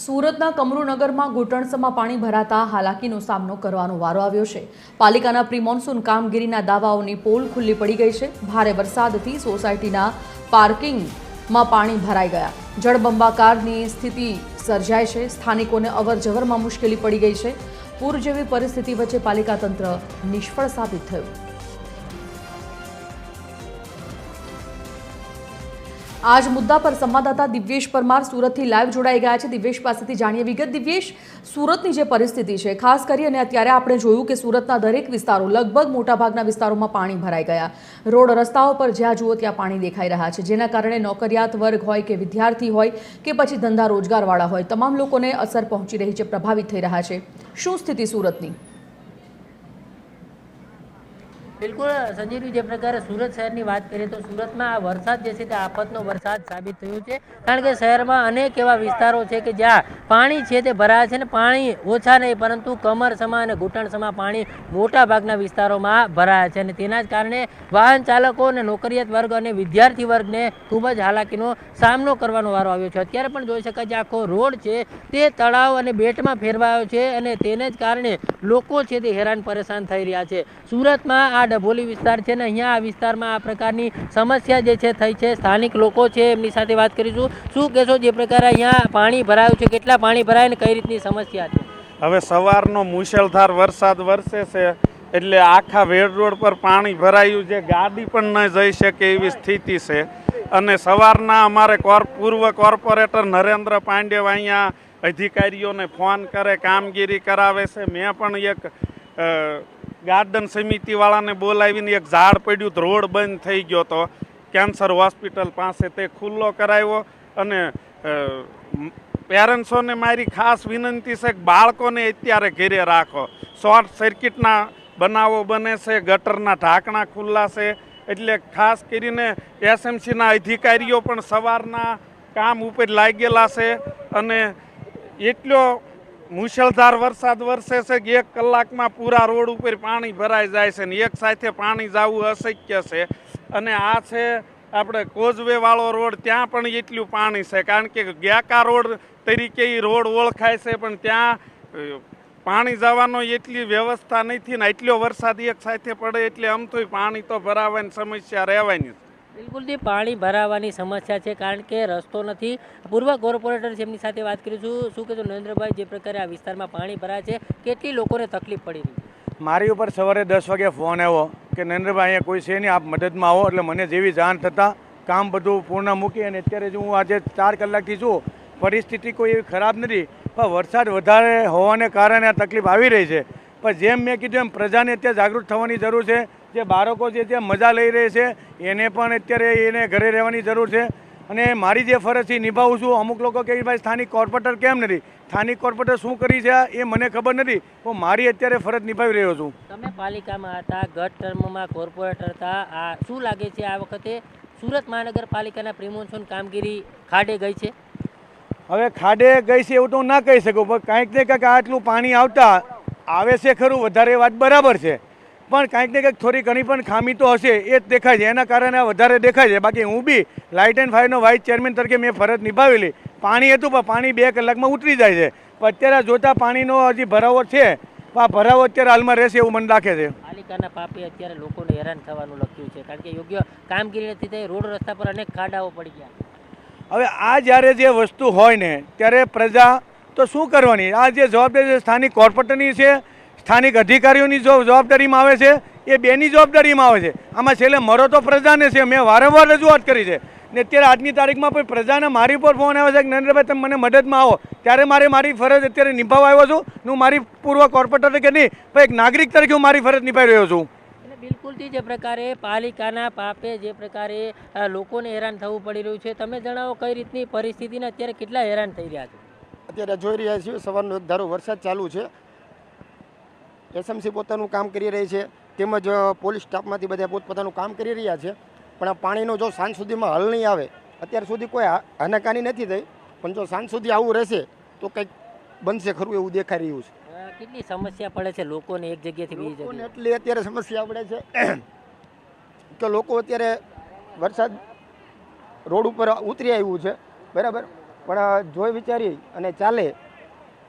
સુરતના કમરુનગરમાં ઘૂંટણસમાં પાણી ભરાતા હાલાકીનો સામનો કરવાનો વારો આવ્યો છે। પાલિકાના પ્રી મોન્સૂન કામગીરીના દાવાઓની પોલ ખુલ્લી પડી ગઈ છે। ભારે વરસાદથી સોસાયટીના પાર્કિંગમાં પાણી ભરાઈ ગયા। જળબંબાકારની સ્થિતિ સર્જાઈ છે। સ્થાનિકોને અવરજવરમાં મુશ્કેલી પડી ગઈ છે। પૂર જેવી પરિસ્થિતિ વચ્ચે પાલિકા તંત્ર નિષ્ફળ સાબિત થયું। आज मुद्दा पर संवाददाता दिव्येश परमार सूरत लाइव जोड़ाई गया है। दिव्येश पासेथी जाणीए विगत। दिव्येश, सूरतनी जे परिस्थिति है खास करीने अत्यारे आपणे जोयुं के सूरतना दरेक विस्तारों लगभग मोटा भागना विस्तारों पाणी भराई गया। रोड रस्ताओं पर ज्यां जुओ त्यां पाणी देखाई रह्या छे, जेना कारणे नौकरियात वर्ग होय के विद्यार्थी होय के पछी धंधा रोजगारवाळा होय तमाम लोकोने असर पहोंची रही छे, प्रभावित थई रह्या छे। शुं स्थिति सूरतनी? बिल्कुल संजीव, जे प्रकार सूरत शहर की बात करिए तो सूरत में आ वरसाद जैसे आफतनो वरसाद साबित थयुं छे। कारण के शहर में अनेक एवा विस्तारों है कि ज्यां पाणी छे ते भराया छे ने पाणी ओछा नहीं परंतु कमर समा अने घूंटण समा पाणी मोटा भागना विस्तारों में भराया छे। तेना ज कारणे वाहन चालकों ने नौकरियात वर्ग और विद्यार्थी वर्ग ने खूब ज हालाकीनो सामनो करवानो वारो आव्यो छे। अत्यारे पण जोई शकाय जे आखो रोड छे ते तळाव अने बेटमां फेरवायो छे अने तेने ज कारणे लोको छे ते हैरान परेशान थई रह्या छे। सूरत में आ डभोली विस्तार है, अहींया आ विस्तार में आ प्रकारनी समस्या जे छे थई छे। स्थानिक लोको छे एमनी साथे बात करीशुं। शुं कहेशो जे प्रकार अहींया पाणी भरायुं छे, केटला पाणी भराय ने कई रीतनी समस्या छे? हवे सवारनो मुसळधार वरसाद वरसे छे એટલે આખા વેડ રોડ પર પાણી ભરાયું છે, ગાડી પણ ન જઈ શકે એવી સ્થિતિ છે। અને સવારના અમારે પૂર્વ કોર્પોરેટર નરેન્દ્ર પાંડે અહીંયા અધિકારીઓને ફોન કરે, કામગીરી કરાવે છે। મેં પણ એક ગાર્ડન સમિતિવાળાને બોલાવીને એક ઝાડ પડ્યું તો રોડ બંધ થઈ ગયો તો કેન્સર હોસ્પિટલ પાસે તે ખુલ્લો કરાવ્યો। અને પેરેન્ટ્સોને મારી ખાસ વિનંતી છે કે બાળકોને અત્યારે ઘરે રાખો। શોર્ટ સર્કિટના બનાવો બને છે, ગટરના ઢાંકણા ખુલ્લા છે, એટલે ખાસ કરીને એસએમસીના અધિકારીઓ પણ સવારના કામ ઉપર લાગેલા છે। અને એટલો મુસળધાર વરસાદ વરસે છે કે 1 કલાકમાં પૂરા રોડ ઉપર પાણી ભરાઈ જાય છે ને એક સાથે પાણી જવું અશક્ય છે। અને આ છે આપણે કોઝવે વાળો રોડ, ત્યાં પણ એટલું પાણી છે કારણ કે ગ્યાકા રોડ તરીકે એ રોડ ઓળખાય છે, પણ ત્યાં પાણી જવાનો એટલી વ્યવસ્થા નથી ને એટલો વરસાદ એક સાથે પડે એટલે આમ તો પાણી તો ભરાવાની સમસ્યા રહેવાની છે। बिल्कुल जी, पाणी भरावानी समस्या है कारण के रस्तो नहीं। पूर्व कोर्पोरेटर एमनी साथे बात करीशुं। शुं कहेशो नरेंद्रभाई, जे प्रकारे आ विस्तारमां पाणी भराय छे केटली लोकोने तकलीफ पड़ी रही? मारी उपर सवारे 10 वागे फोन आव्यो कि नरेंद्रभाई अहींया कोई छे नहीं, आप मददमां आवो। એટલે મને જેવી જાણ થતાં કામ બધું પૂર્ણ મૂકી અને અત્યારે જો હું આજે 4 કલાકથી છું, પરિસ્થિતિ કોઈ એવી ખરાબ નથી, પણ વરસાદ વધારે હોવાને કારણે આ તકલીફ આવી રહી છે। પણ જેમ મેં કીધું એમ પ્રજાને અત્યારે જાગૃત થવાની જરૂર છે। જે બાળકો જે મજા લઈ રહે છે એને પણ અત્યારે એને ઘરે રહેવાની જરૂર છે। અને મારી જે ફરજ છે નિભાવું છું। અમુક લોકો કહે ભાઈ સ્થાનિક કોર્પોરેટર કેમ નથી, સ્થાનિક કોર્પોરેટર શું કરી છે એ મને ખબર નથી, પણ મારી અત્યારે ફરજ નિભાવી રહ્યો છું। તમે પાલિકામાં હતા, ગત ટર્મમાં કોર્પોરેટર હતા, આ શું લાગે છે આ વખતે સુરત મહાનગરપાલિકાના પ્રી મોન્સૂન કામગીરી ખાડે ગઈ છે? હવે ખાડે ગઈ છે એવું તો ના કહી શકું, પણ કાંઈક ને કાંઈક આટલું પાણી આવતા આવે છે ખરું, વધારે વાત બરાબર છે, પણ કાંઈક ને કંઈક થોડી ઘણી પણ ખામી તો હશે એ જ દેખાય છે, એના કારણે વધારે દેખાય છે। બાકી હું બી લાઇટ એન્ડ ફાયરનો વાઇસ ચેરમેન તરીકે મેં ફરજ નિભાવેલી। પાણી હતું પણ પાણી 2 કલાકમાં ઉતરી જાય છે, પણ અત્યારે જોતા પાણીનો હજી ભરાવો છે, પણ આ ભરાવો અત્યારે હાલમાં રહેશે એવું મને લાગે છે। પાલિકાના પાપે અત્યારે લોકોને હેરાન થવાનું લખ્યું છે કારણ કે યોગ્ય કામગીરી નથી થઈ, રોડ રસ્તા પર અનેક ખાડાઓ પડી ગયા। હવે આ જ્યારે જે વસ્તુ હોય ને ત્યારે પ્રજા તો શું કરવાની? આ જે જવાબદારી છે સ્થાનિક કોર્પોરેટરની છે, સ્થાનિક અધિકારીઓની જો જવાબદારીમાં આવે છે, એ બેની જવાબદારીમાં આવે છે। આમાં છેલ્લે મરો તો પ્રજાને છે। મેં વારંવાર રજૂઆત કરી છે ને અત્યારે આજની તારીખમાં પણ પ્રજાને મારી ઉપર ફોન આવે છે કે નરેન્દ્રભાઈ તમે મને મદદમાં આવો, ત્યારે મારી ફરજ અત્યારે નિભાવવા આવ્યો છું। હું મારી પૂર્વ કોર્પોરેટર કે નહીં પણ એક નાગરિક તરીકે હું મારી ફરજ નિભાવી રહ્યો છું। બિલકુલથી જે પ્રકારે પાલિકાના પાપે જે પ્રકારે લોકોને હેરાન થવું પડી રહ્યું છે, તમે જણાવો કઈ રીતની પરિસ્થિતિને અત્યારે કેટલા હેરાન થઈ રહ્યા છે? અત્યારે જોઈ રહ્યા છીએ સવારનો એક ધારો વરસાદ ચાલુ છે। એસએમસી પોતાનું કામ કરી રહી છે, તેમજ પોલીસ સ્ટાફમાંથી બધા પોતપોતાનું કામ કરી રહ્યા છે, પણ આ પાણીનો જો સાંજ સુધીમાં હલ નહીં આવે, અત્યાર સુધી કોઈ હાનાકાની નથી થઈ, પણ જો સાંજ સુધી આવું રહેશે તો કંઈક બનશે ખરું એવું દેખાઈ રહ્યું છે। કેટલી સમસ્યા પડે છે લોકોને એક જગ્યાએથી બીજી જગ્યાએ? એટલી અત્યારે સમસ્યા પડે છે કે લોકો અત્યારે વરસાદ રોડ ઉપર ઉતરી આવ્યું છે, બરાબર, પણ જોઈ વિચારી અને ચાલે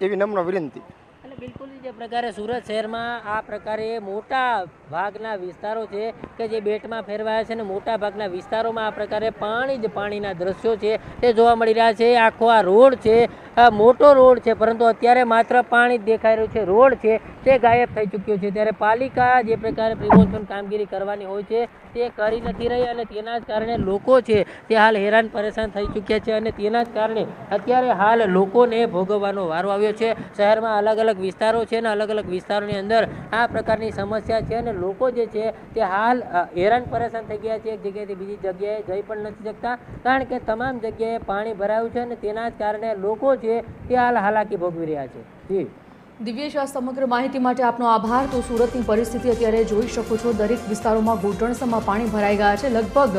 એવી નમ્ર વિનંતી. અને બિલકુલ જે પ્રકારે સુરત શહેરમાં આ પ્રકારે મોટા ભાગના વિસ્તારો છે કે જે બેટમાં ફેરવાયા છે અને મોટા ભાગના વિસ્તારોમાં આ પ્રકારે પાણી જ પાણીના દ્રશ્યો છે તે જોવા મળી રહ્યા છે. આખો આ રોડ છે, આ મોટો રોડ છે, પરંતુ અત્યારે માત્ર પાણી જ દેખાઈ રહ્યું છે. રોડ છે તે ગાયબ થઈ ચૂક્યો છે. ત્યારે પાલિકા જે પ્રકારે પ્રિમોન્સૂન કામગીરી કરવાની હોય છે તે કરી નથી રહી અને તેના જ કારણે લોકો છે તે હાલ હેરાન પરેશાન થઈ ચૂક્યા છે અને તેના જ કારણે અત્યારે હાલ લોકોને ભોગવવાનો વારો આવ્યો છે. શહેરમાં અલગ અલગ વિસ્તારો છે અને અલગ અલગ વિસ્તારોની અંદર આ પ્રકારની સમસ્યા છે અને લોકો જે છે તે હાલ હેરાન પરેશાન થઈ ગયા છે. એક જગ્યાએથી બીજી જગ્યાએ જઈ પણ નથી શકતા, કારણ કે તમામ જગ્યાએ પાણી ભરાયું છે અને તેના જ કારણે લોકો છે તે હાલ હાલાકી ભોગવી રહ્યા છે. જી દિવ્યેશ, આ સમગ્ર માહિતી માટે આપનો આભાર. તો સુરતની પરિસ્થિતિ અત્યારે જોઈ શકો છો, દરેક વિસ્તારોમાં ઘૂંટણસમાં પાણી ભરાઈ ગયા છે. લગભગ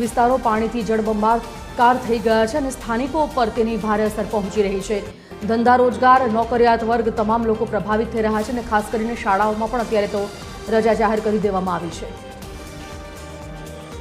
વિસ્તારો પાણીથી જળબંબાકાર થઈ ગયા છે અને સ્થાનિકો પર તેની ભારે અસર પહોંચી રહી છે. ધંધા રોજગાર, નોકરિયાત વર્ગ તમામ લોકો પ્રભાવિત થઈ રહ્યા છે અને ખાસ કરીને શાળાઓમાં પણ અત્યારે તો રજા જાહેર કરી દેવામાં આવી છે.